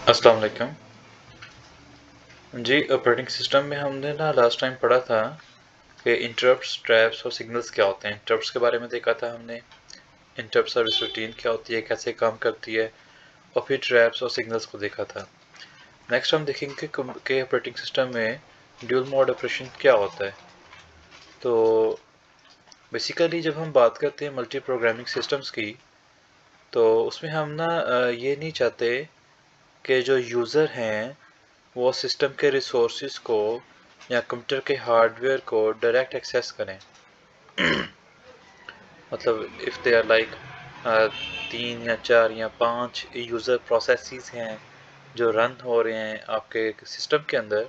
अस्सलाम वालेकुम जी। Operating system में हमने ना लास्ट टाइम पढ़ा था कि इंटरप्ट्स, ट्रैप्स और सिग्नल्स क्या होते हैं। इंटरप्ट्स के बारे में देखा था हमने, इंटरप्ट सर्विस रूटीन क्या होती है, कैसे काम करती है, और फिर ट्रैप्स और सिग्नल्स को देखा था। नेक्स्ट हम देखेंगे कि ऑपरेटिंग सिस्टम में ड्यूल मोड ऑपरेशन क्या होता है। तो बेसिकली जब हम बात करते हैं मल्टी प्रोग्रामिंग सिस्टम्स की, तो उसमें हम ना ये नहीं चाहते कि जो यूज़र हैं वो सिस्टम के रिसोर्सेज को या कंप्यूटर के हार्डवेयर को डायरेक्ट एक्सेस करें। मतलब इफ़ दे आर लाइक 3 या 4 या 5 यूज़र प्रोसेसेस हैं जो रन हो रहे हैं आपके सिस्टम के अंदर,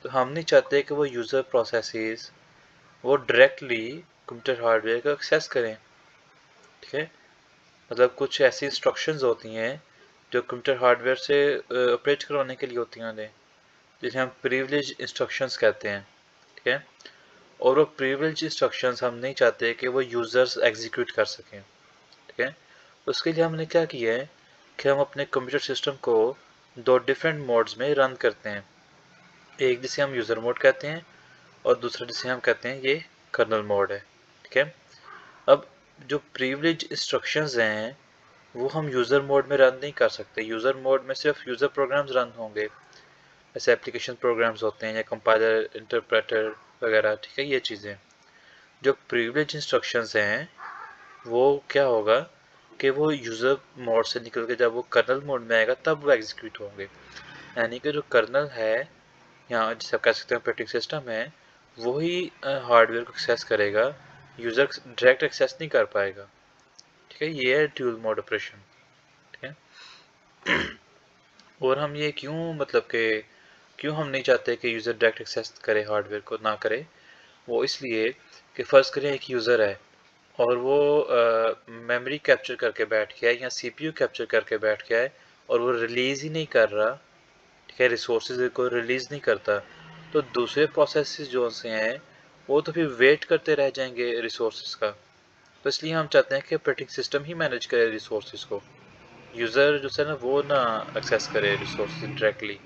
तो हम नहीं चाहते कि वो यूज़र प्रोसेसेस वो डायरेक्टली कंप्यूटर हार्डवेयर को एक्सेस करें। ठीक है, मतलब कुछ ऐसी इंस्ट्रक्शंस होती हैं जो कंप्यूटर हार्डवेयर से ऑपरेट करवाने के लिए होती हैं, जिन्हें हम प्रिविलेज इंस्ट्रक्शंस कहते हैं। ठीक है, और वो प्रिविलेज इंस्ट्रक्शंस हम नहीं चाहते कि वो यूज़र्स एग्जीक्यूट कर सकें। ठीक है, उसके लिए हमने क्या किया है कि हम अपने कंप्यूटर सिस्टम को 2 डिफरेंट मोड्स में रन करते हैं। एक जिसे हम यूज़र मोड कहते हैं और दूसरा जिसे हम कहते हैं ये कर्नल मोड है। ठीक है, अब जो प्रिविलेज इंस्ट्रक्शंस हैं वो हम यूज़र मोड में रन नहीं कर सकते। यूज़र मोड में सिर्फ यूज़र प्रोग्राम्स रन होंगे, जैसे एप्लीकेशन प्रोग्राम्स होते हैं या कंपाइलर, इंटरप्रेटर वगैरह। ठीक है, ये चीज़ें जो प्रिविलेज इंस्ट्रक्शंस हैं वो क्या होगा कि वो यूज़र मोड से निकल के जब वो कर्नल मोड में आएगा तब वो एग्जीक्यूट होंगे। यानी कि जो कर्नल है या जिसे आप कह सकते हैं ऑपरेटिंग सिस्टम है, वही हार्डवेयर को एक्सेस करेगा, यूज़र डायरेक्ट एक्सेस नहीं कर पाएगा। ठीक है, ये है ड्यूल मोड ऑपरेशन। ठीक है, और हम ये क्यों, मतलब कि क्यों हम नहीं चाहते कि यूज़र डायरेक्ट एक्सेस करे, हार्डवेयर को ना करे। वो इसलिए कि फ़र्ज़ करें एक यूज़र है और वो मेमोरी कैप्चर करके बैठ गया है या सीपीयू कैप्चर करके बैठ गया है और वो रिलीज़ ही नहीं कर रहा। ठीक है, रिसोर्सेज को रिलीज़ नहीं करता, तो दूसरे प्रोसेसेस जो से हैं वो तो फिर वेट करते रह जाएंगे रिसोर्सेज का। तो इसलिए हम चाहते हैं कि ऑपरेटिंग सिस्टम ही मैनेज करे रिसोर्सेज को, यूज़र जो है ना वो ना एक्सेस करे रिसोर्सेज डायरेक्टली।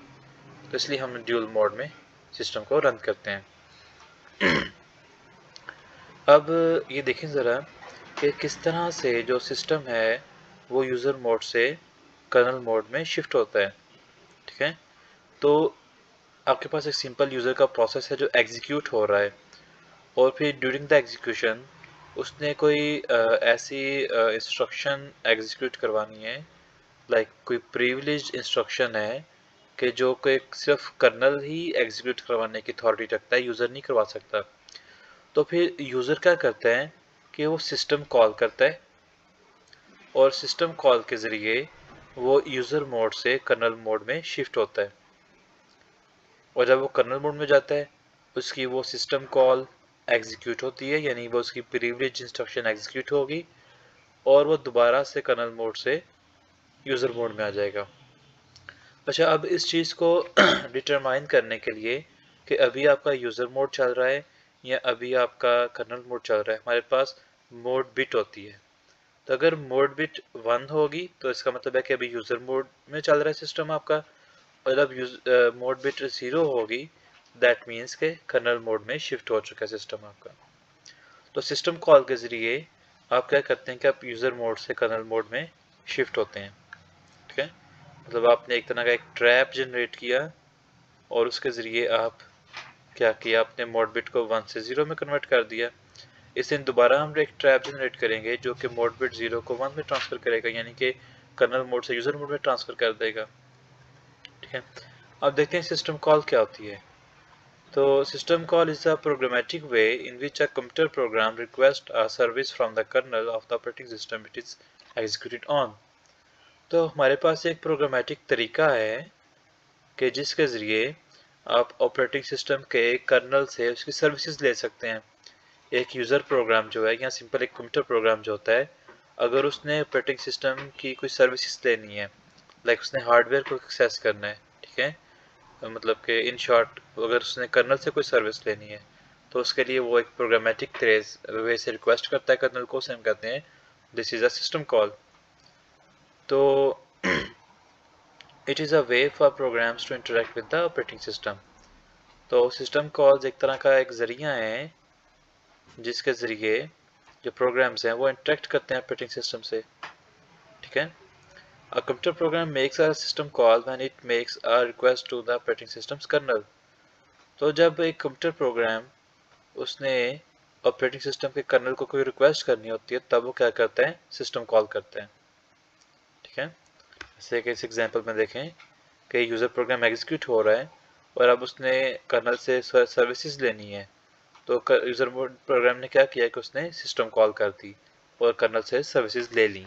तो इसलिए हम ड्यूल मोड में सिस्टम को रन करते हैं। अब ये देखें ज़रा कि किस तरह से जो सिस्टम है वो यूज़र मोड से कर्नल मोड में शिफ्ट होता है। ठीक है, तो आपके पास एक सिंपल यूज़र का प्रोसेस है जो एग्जीक्यूट हो रहा है, और फिर ड्यूरिंग द एग्जीक्यूशन उसने कोई ऐसी इंस्ट्रक्शन एग्जीक्यूट करवानी है, लाइक कोई प्रिविलेज्ड इंस्ट्रक्शन है कि जो कोई सिर्फ कर्नल ही एग्जीक्यूट करवाने की अथॉरिटी रखता है, यूज़र नहीं करवा सकता। तो फिर यूज़र क्या करता है कि वो सिस्टम कॉल करता है, और सिस्टम कॉल के ज़रिए वो यूज़र मोड से कर्नल मोड में शिफ्ट होता है। और जब वो कर्नल मोड में जाता है उसकी वो सिस्टम कॉल एग्जीक्यूट होती है, यानी वो उसकी प्रिविलेज इंस्ट्रक्शन एग्जीक्यूट होगी और वो दोबारा से कर्नल मोड से यूज़र मोड में आ जाएगा। अच्छा, अब इस चीज़ को डिटरमाइन करने के लिए कि अभी आपका यूज़र मोड चल रहा है या अभी आपका कर्नल मोड चल रहा है, हमारे पास मोड बिट होती है। तो अगर मोड बिट 1 होगी तो इसका मतलब है कि अभी यूज़र मोड में चल रहा है सिस्टम आपका, और जब मोड बिट 0 होगी दैट मीन्स के कर्नल मोड में शिफ्ट हो चुका है सिस्टम आपका। तो सिस्टम कॉल के ज़रिए आप क्या करते हैं कि आप यूज़र मोड से कर्नल मोड में शिफ्ट होते हैं। ठीक है, मतलब आपने एक तरह का एक ट्रैप जनरेट किया और उसके ज़रिए आप क्या किया, आपने मोड बिट को 1 से 0 में कन्वर्ट कर दिया। इस दिन दोबारा हम एक ट्रैप जनरेट करेंगे जो कि मोड बिट 0 को 1 में ट्रांसफ़र करेगा, यानी कि कर्नल मोड से यूज़र मोड में ट्रांसफ़र कर देगा। ठीक है, अब देखते हैं सिस्टम कॉल क्या होती है। तो system call is a programmatic way in which a computer program requests a service from the kernel of the operating system it is executed on। तो हमारे पास एक प्रोग्रामेटिक तरीका है कि जिसके ज़रिए आप ऑपरेटिंग सिस्टम के कर्नल से उसकी सर्विसेज ले सकते हैं। एक यूज़र प्रोग्राम जो है या सिंपल एक कंप्यूटर प्रोग्राम जो होता है, अगर उसने ऑपरेटिंग सिस्टम की कोई सर्विसेज लेनी है, लाइक उसने हार्डवेयर को एक्सेस करना है। ठीक है, मतलब कि इन शॉर्ट अगर उसने कर्नल से कोई सर्विस लेनी है तो उसके लिए वो एक प्रोग्रामेटिक वे से रिक्वेस्ट करता है कर्नल को, उसे हम कहते हैं this is a system call. तो it is a way for programs to interact with the operating system. तो सिस्टम कॉल्स एक तरह का एक ज़रिया है जिसके ज़रिए जो प्रोग्राम्स हैं वो इंटरेक्ट करते हैं ऑपरेटिंग सिस्टम से, ठीक है। A computer program makes a system call when it makes a request to the operating system's kernel. तो जब एक कंप्यूटर प्रोग्राम उसने ऑपरेटिंग सिस्टम के कर्नल को कोई रिक्वेस्ट करनी होती है तब वो क्या करते हैं, सिस्टम कॉल करते हैं, ठीक है। जैसे कि इस एग्जांपल में देखें कि यूज़र प्रोग्राम एग्जीक्यूट हो रहा है और अब उसने कर्नल से सर्विसेज लेनी है, तो यूज़र प्रोग्राम ने क्या किया कि उसने सिस्टम कॉल कर दी और कर्नल से सर्विसेज ले ली।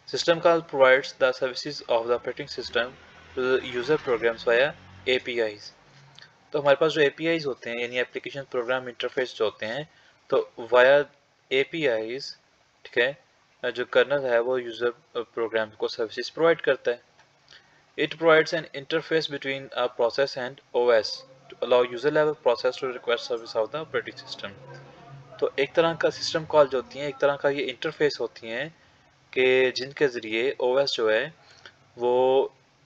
System call provides the services of the operating system to the user programs via APIs। तो हमारे पास जो APIs होते हैं यानी एप्लीकेशन प्रोग्राम इंटरफेस जो होते हैं, तो वाया APIs, ठीक है, जो कर्नल है वो यूज़र प्रोग्राम को सर्विसेज प्रोवाइड करता है। It provides an interface between a process and OS to allow user level process to request service of the operating system. तो एक तरह का सिस्टम कॉल जो होती हैं, एक तरह का ये इंटरफेस होती हैं कि जिनके ज़रिए OS जो है वो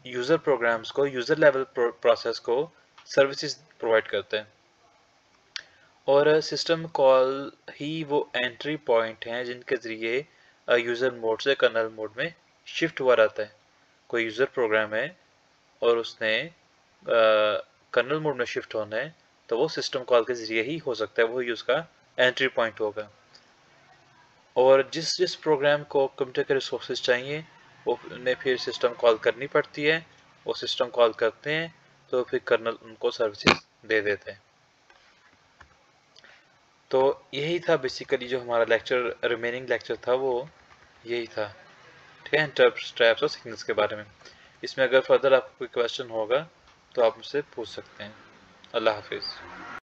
यूज़र प्रोग्राम्स को, यूज़र लेवल प्रोसेस को सर्विसेज प्रोवाइड करते हैं। और सिस्टम कॉल ही वो एंट्री पॉइंट हैं जिनके ज़रिए यूज़र मोड से कर्नल मोड में शिफ्ट हुआ रहता है। कोई यूज़र प्रोग्राम है और उसने कर्नल मोड में शिफ्ट होना है तो वो सिस्टम कॉल के ज़रिए ही हो सकता है, वही उसका एंट्री पॉइंट होगा। और जिस जिस प्रोग्राम को कंप्यूटर के रिसोर्सेज चाहिए वो उन्हें फिर सिस्टम कॉल करनी पड़ती है, वो सिस्टम कॉल करते हैं तो फिर कर्नल उनको सर्विसेज दे देते हैं। तो यही था बेसिकली जो हमारा लेक्चर, रिमेनिंग लेक्चर था वो यही था, ठीक है, इंटरप्ट्स, ट्रैप्स और सिग्नल्स के बारे में। इसमें अगर फर्दर आपको कोई क्वेश्चन होगा तो आप मुझसे पूछ सकते हैं। अल्लाह हाफिज़।